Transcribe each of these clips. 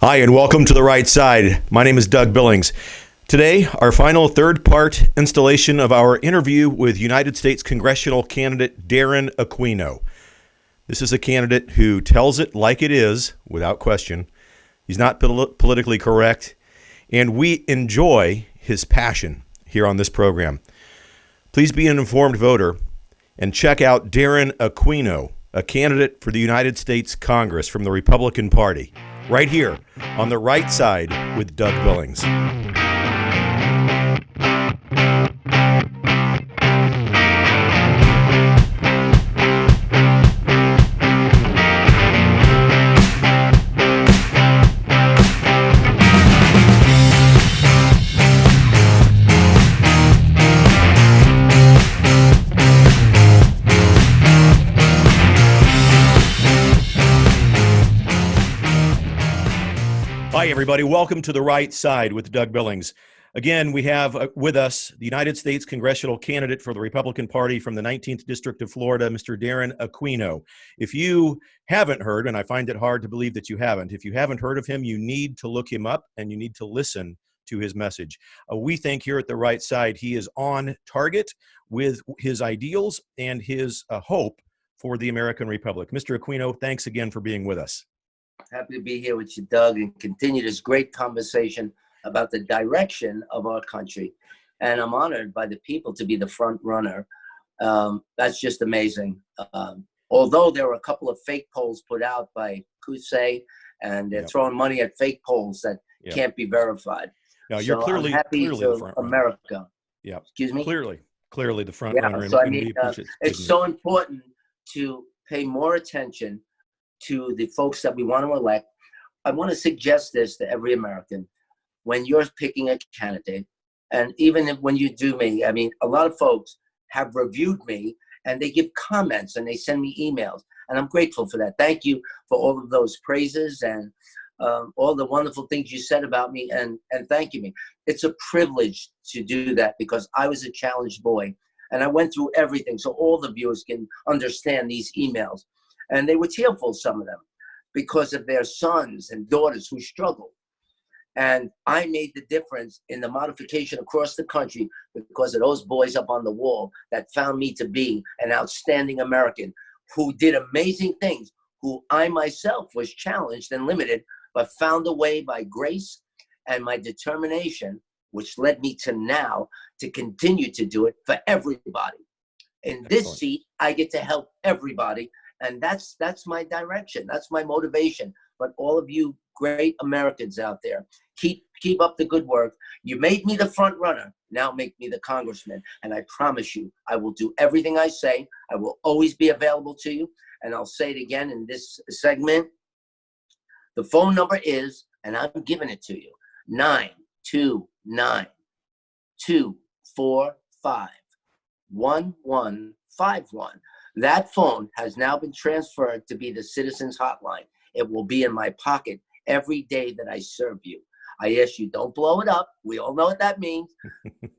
Hi, and welcome to The Right Side. My name is Doug Billings. Today, our final third-part installation of our interview with United States Congressional candidate Darren Aquino. This is a candidate who tells it like it is, without question. He's not politically correct, and we enjoy his passion here on this program. Please be an informed voter and check out Darren Aquino, a candidate for the United States Congress from the Republican Party, right here on The Right Side with Doug Billings. Hi, everybody. Welcome to The Right Side with Doug Billings. Again, we have with us the United States Congressional candidate for the Republican Party from the 19th District of Florida, Mr. Darren Aquino. If you haven't heard, and I find it hard to believe that you haven't, if you haven't heard of him, you need to look him up and you need to listen to his message. We think here at The Right Side, he is on target with his ideals and his hope for the American Republic. Mr. Aquino, thanks again for being with us. Happy to be here with you, Doug, and continue this great conversation about the direction of our country. And I'm honored by the people to be the front runner. That's just amazing. Although there were a couple of fake polls put out by Kusei, and they're throwing money at fake polls that can't be verified. Now, you're clearly I'm happy the to front America. runner. Yeah. Excuse me? Clearly the front runner. So I mean, it's so important to pay more attention to the folks that we want to elect. I want to suggest this to every American. When you're picking a candidate, and even when you do me, I mean, a lot of folks have reviewed me and they give comments and they send me emails. And I'm grateful for that. Thank you for all of those praises and all the wonderful things you said about me and thanking me. It's a privilege to do that because I was a challenged boy and I went through everything so all the viewers can understand these emails. And they were tearful, some of them, because of their sons and daughters who struggled. And I made the difference in the modification across the country because of those boys up on the wall that found me to be an outstanding American who did amazing things, who I myself was challenged and limited, but found a way by grace and my determination, which led me to now to continue to do it for everybody. In this seat, I get to help everybody. And that's my direction. That's my motivation. But all of you great Americans out there, keep up the good work. You made me the front runner. Now make me the congressman. And I promise you, I will do everything I say. I will always be available to you. And I'll say it again in this segment. The phone number is, and I'm giving it to you, 929-245-1151. That phone has now been transferred to be the Citizens Hotline. It will be in my pocket every day that I serve you. I ask you, don't blow it up. We all know what that means.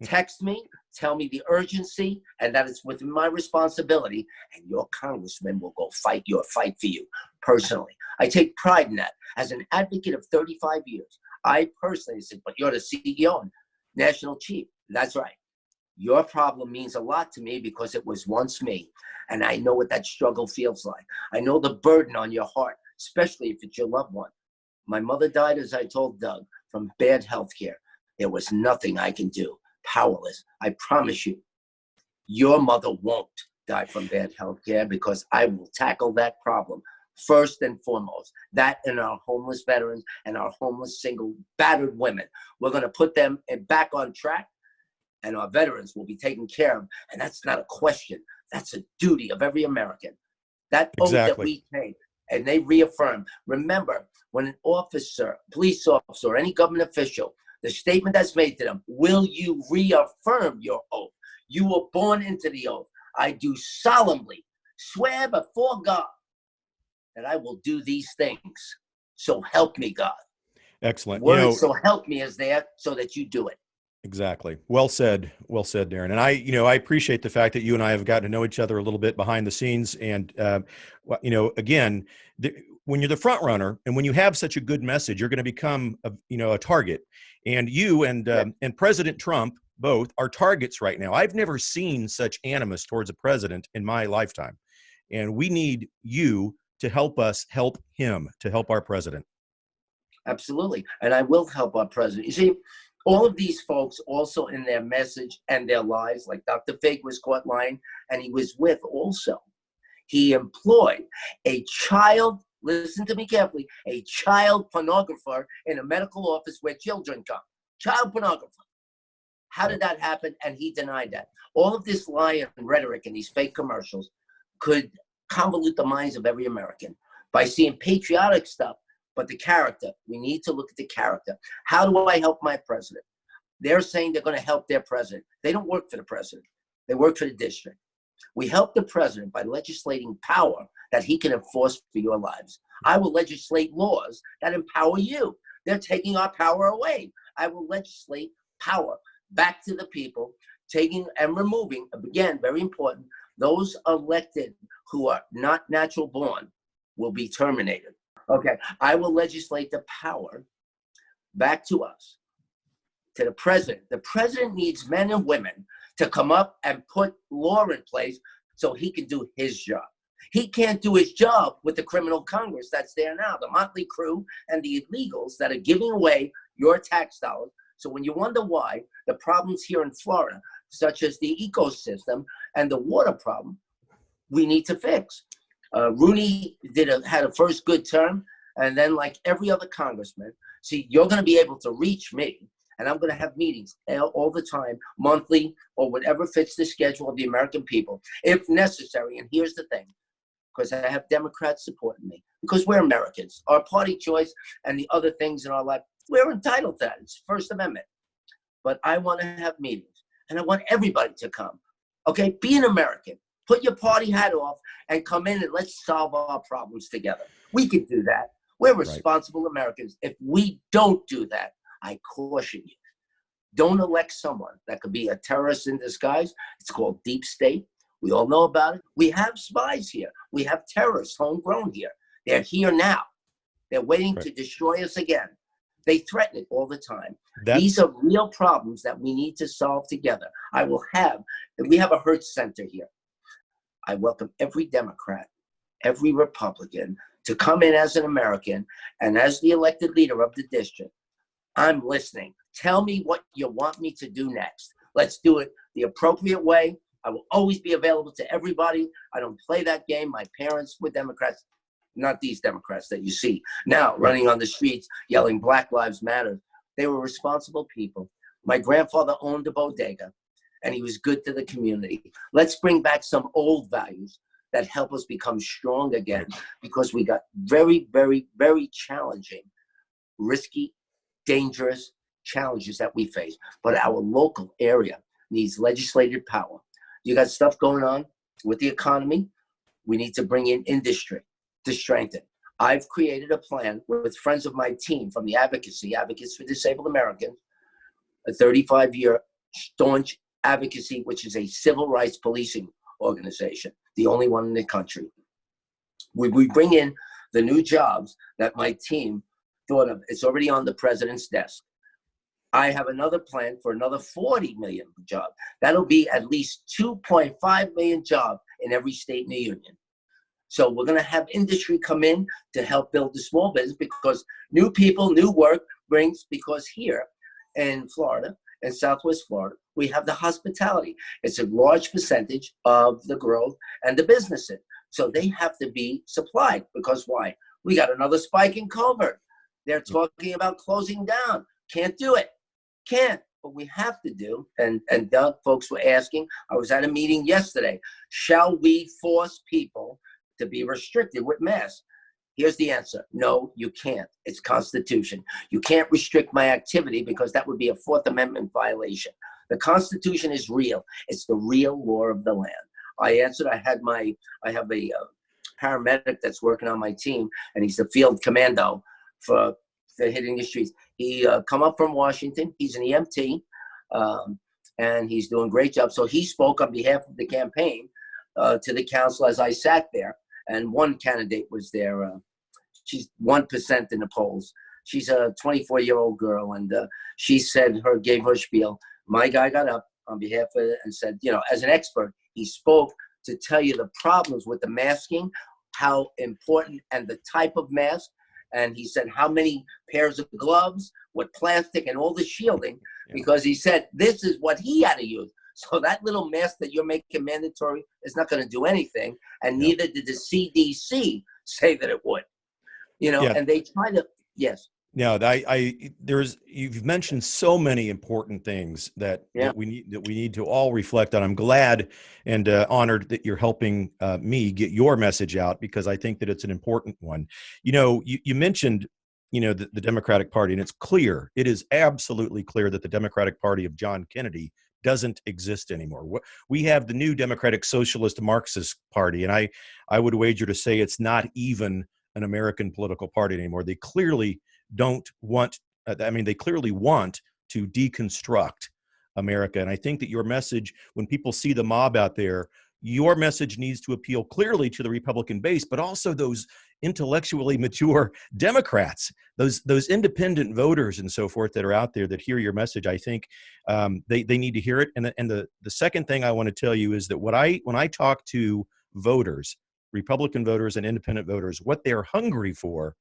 Text me, tell me the urgency, and that it's within my responsibility, and your congressman will go fight your fight for you personally. I take pride in that. As an advocate of 35 years, I personally said, but you're the CEO and national chief. That's right. Your problem means a lot to me because it was once me. And I know what that struggle feels like. I know the burden on your heart, especially if it's your loved one. My mother died, as I told Doug, from bad health care. There was nothing I can do. Powerless. I promise you, your mother won't die from bad health care because I will tackle that problem first and foremost. That and our homeless veterans and our homeless single battered women. We're going to put them back on track. And our veterans will be taken care of. And that's not a question. That's a duty of every American. That oath that we take, and they reaffirm. Remember, when an officer, police officer, or any government official, the statement that's made to them, will you reaffirm your oath? You were born into the oath. I do solemnly swear before God that I will do these things. So help me, God. Excellent. Words, so help me is there so that you do it. Exactly. Well said, Darren. And I appreciate the fact that you and I have gotten to know each other a little bit behind the scenes. And, again, when you're the front runner and when you have such a good message, you're going to become a target. And you and President Trump both are targets right now. I've never seen such animus towards a president in my lifetime. And we need you to help us help him, to help our president. Absolutely. And I will help our president. You see, all of these folks also in their message and their lies, like Dr. Fig was caught lying, and he was with also. He employed a child, listen to me carefully, a child pornographer in a medical office where children come. Child pornographer. How did that happen? And he denied that. All of this lie and rhetoric and these fake commercials could convolute the minds of every American by seeing patriotic stuff, but the character. We need to look at the character. How do I help my president? They're saying they're going to help their president. They don't work for the president. They work for the district. We help the president by legislating power that he can enforce for your lives. I will legislate laws that empower you. They're taking our power away. I will legislate power back to the people, taking and removing, again, very important, those elected who are not natural born will be terminated. Okay, I will legislate the power back to us, to the president. The president needs men and women to come up and put law in place so he can do his job. He can't do his job with the criminal Congress that's there now, the motley crew and the illegals that are giving away your tax dollars. So when you wonder why the problems here in Florida, such as the ecosystem and the water problem, we need to fix. Rooney had a first good term, and then like every other congressman, see, you're going to be able to reach me, and I'm going to have meetings all the time, monthly, or whatever fits the schedule of the American people, if necessary. And here's the thing, because I have Democrats supporting me, because we're Americans. Our party choice and the other things in our life, we're entitled to that. It's First Amendment. But I want to have meetings, and I want everybody to come. Okay, be an American. Put your party hat off and come in and let's solve our problems together. We can do that. We're responsible Americans. If we don't do that, I caution you. Don't elect someone that could be a terrorist in disguise. It's called deep state. We all know about it. We have spies here. We have terrorists homegrown here. They're here now. They're waiting to destroy us again. They threaten it all the time. These are real problems that we need to solve together. We have a Hurt Center here. I welcome every Democrat, every Republican to come in as an American and as the elected leader of the district. I'm listening. Tell me what you want me to do next. Let's do it the appropriate way. I will always be available to everybody. I don't play that game. My parents were Democrats, not these Democrats that you see now running on the streets, yelling Black Lives Matter. They were responsible people. My grandfather owned a bodega, and he was good to the community. Let's bring back some old values that help us become strong again, because we got very, very, very challenging, risky, dangerous challenges that we face. But our local area needs legislative power. You got stuff going on with the economy. We need to bring in industry to strengthen. I've created a plan with friends of my team from the Advocates for Disabled Americans, a 35-year staunch advocacy, which is a civil rights policing organization, the only one in the country. We bring in the new jobs that my team thought of. It's already on the president's desk. I have another plan for another 40 million jobs. That'll be at least 2.5 million jobs in every state in the union. So we're going to have industry come in to help build the small business, because new people, new work brings, because here in Florida, in Southwest Florida, we have the hospitality. It's a large percentage of the growth and the businesses. So they have to be supplied, because why? We got another spike in COVID. They're talking about closing down. Can't do it. Can't. But we have to do, and Doug, folks were asking, I was at a meeting yesterday, shall we force people to be restricted with masks? Here's the answer. No, you can't. It's Constitution. You can't restrict my activity, because that would be a Fourth Amendment violation. The Constitution is real. It's the real law of the land. I answered. I have a paramedic that's working on my team, and he's the field commando for hitting the streets. He come up from Washington. He's an EMT, and he's doing a great job. So he spoke on behalf of the campaign to the council as I sat there. And one candidate was there, she's 1% in the polls. She's a 24-year-old girl, and she gave her spiel. My guy got up on behalf of it and said, as an expert, he spoke to tell you the problems with the masking, how important, and the type of mask. And he said how many pairs of gloves, what plastic, and all the shielding, because he said this is what he had to use. So that little mask that you're making mandatory is not going to do anything, and neither did the CDC say that it would. And they try to, yes. No, you've mentioned so many important things that we need to all reflect on. I'm glad and honored that you're helping me get your message out, because I think that it's an important one. You mentioned, the Democratic Party, and it's clear, it is absolutely clear that the Democratic Party of John Kennedy doesn't exist anymore. We have the new Democratic Socialist Marxist Party, and I would wager to say it's not even an American political party anymore. They clearly don't want, they clearly want to deconstruct America. And I think that your message, when people see the mob out there, your message needs to appeal clearly to the Republican base, but also those intellectually mature Democrats, those independent voters and so forth that are out there that hear your message. I think they need to hear it. And the second thing I want to tell you is that when I talk to voters, Republican voters and independent voters, what they're hungry for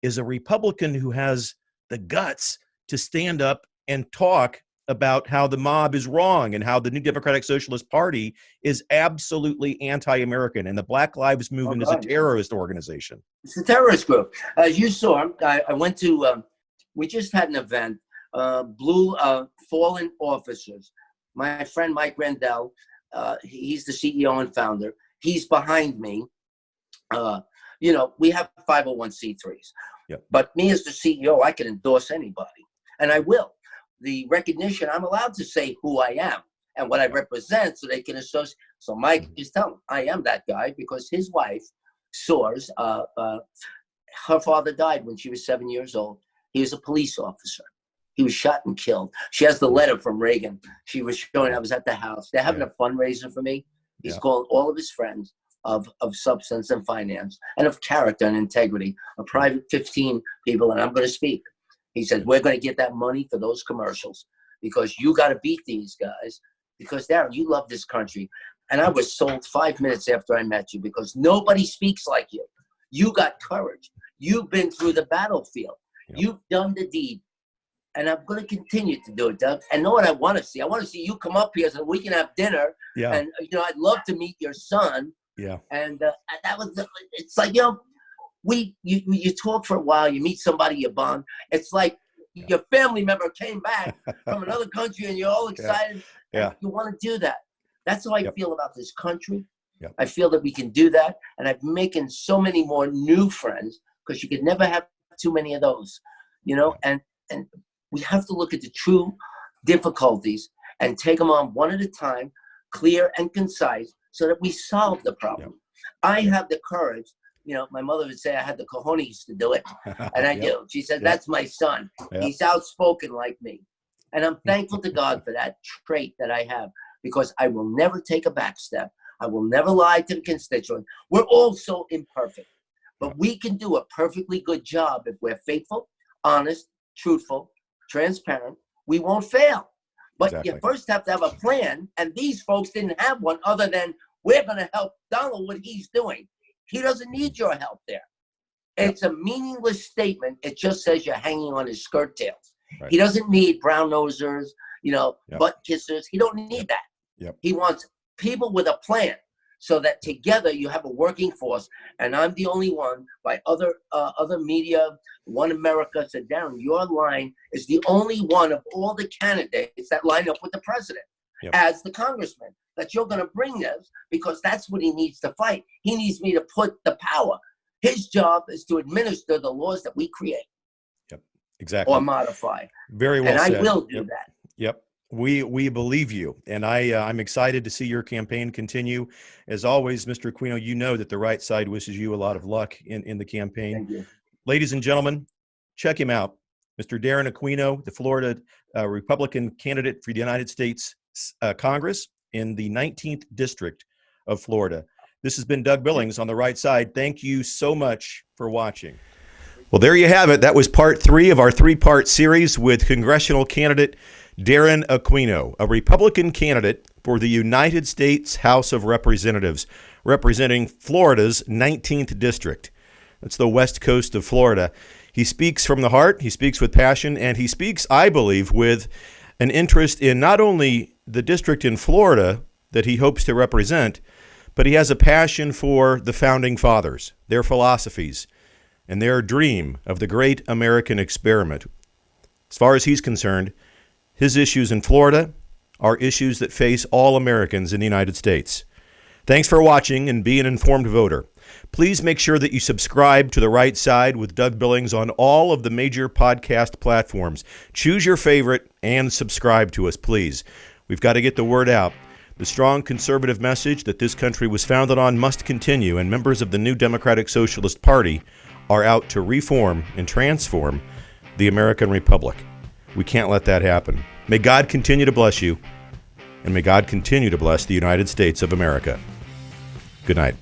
is a Republican who has the guts to stand up and talk about how the mob is wrong and how the new Democratic Socialist Party is absolutely anti-American and the Black Lives Movement is a terrorist organization. It's a terrorist group. As you saw, I went to, we just had an event, Blue Fallen Officers. My friend Mike Randell, he's the CEO and founder. He's behind me. We have 501c3s. Yep. But me as the CEO, I can endorse anybody, and I will. The recognition, I'm allowed to say who I am and what I represent so they can associate. So Mike is telling I am that guy because his wife, Soars, her father died when she was 7 years old. He was a police officer. He was shot and killed. She has the letter from Reagan. She was showing, I was at the house. They're having a fundraiser for me. He's called all of his friends of substance and finance and of character and integrity, a private 15 people, and I'm going to speak. He says, we're going to get that money for those commercials because you got to beat these guys because, Darren, you love this country. And I was sold 5 minutes after I met you because nobody speaks like you. You got courage. You've been through the battlefield. Yep. You've done the deed. And I'm going to continue to do it, Doug. And know what I want to see? I want to see you come up here so we can have dinner. Yeah. And, I'd love to meet your son. Yeah. And that was, it's like, you talk for a while, you meet somebody, you bond. It's like your family member came back from another country and you're all excited. Yeah. You want to do that. That's how I feel about this country. Yep. I feel that we can do that. And I'm making so many more new friends because you could never have too many of those, and we have to look at the true difficulties and take them on one at a time, clear and concise, so that we solve the problem. Yep. I have the courage. My mother would say I had the cojones to do it, and I do. She said, that's my son. Yep. He's outspoken like me. And I'm thankful to God for that trait that I have, because I will never take a back step. I will never lie to the constituent. We're all so imperfect, but we can do a perfectly good job if we're faithful, honest, truthful, transparent. We won't fail. But you first have to have a plan, and these folks didn't have one other than we're going to help Donald what he's doing. He doesn't need your help there. It's a meaningless statement. It just says you're hanging on his skirt tails. Right. He doesn't need brown nosers, butt kissers. He don't need that. Yep. He wants people with a plan so that together you have a working force. And I'm the only one by other media. One America said, Darren, your line is the only one of all the candidates that line up with the president as the congressman, that you're going to bring this because that's what he needs to fight. He needs me to put the power. His job is to administer the laws that we create. Yep, exactly. Or modify. Very well said. And I will do that. Yep. We believe you, and I'm excited to see your campaign continue. As always, Mr. Aquino, you know that the right side wishes you a lot of luck in the campaign. Thank you. Ladies and gentlemen, check him out. Mr. Darren Aquino, the Florida Republican candidate for the United States Congress in the 19th District of Florida. This has been Doug Billings on the right side. Thank you so much for watching. Well, there you have it. That was part 3 of our 3-part series with congressional candidate Darren Aquino, a Republican candidate for the United States House of Representatives, representing Florida's 19th district. That's the west coast of Florida. He speaks from the heart, he speaks with passion, and he speaks, I believe, with an interest in not only the district in Florida that he hopes to represent, but he has a passion for the Founding Fathers, their philosophies, and their dream of the great American experiment. As far as he's concerned, his issues in Florida are issues that face all Americans in the United States. Thanks for watching, and be an informed voter. Please make sure that you subscribe to The Right Side with Doug Billings on all of the major podcast platforms. Choose your favorite and subscribe to us, please. We've got to get the word out. The strong conservative message that this country was founded on must continue, and members of the New Democratic Socialist Party are out to reform and transform the American Republic. We can't let that happen. May God continue to bless you, and may God continue to bless the United States of America. Good night.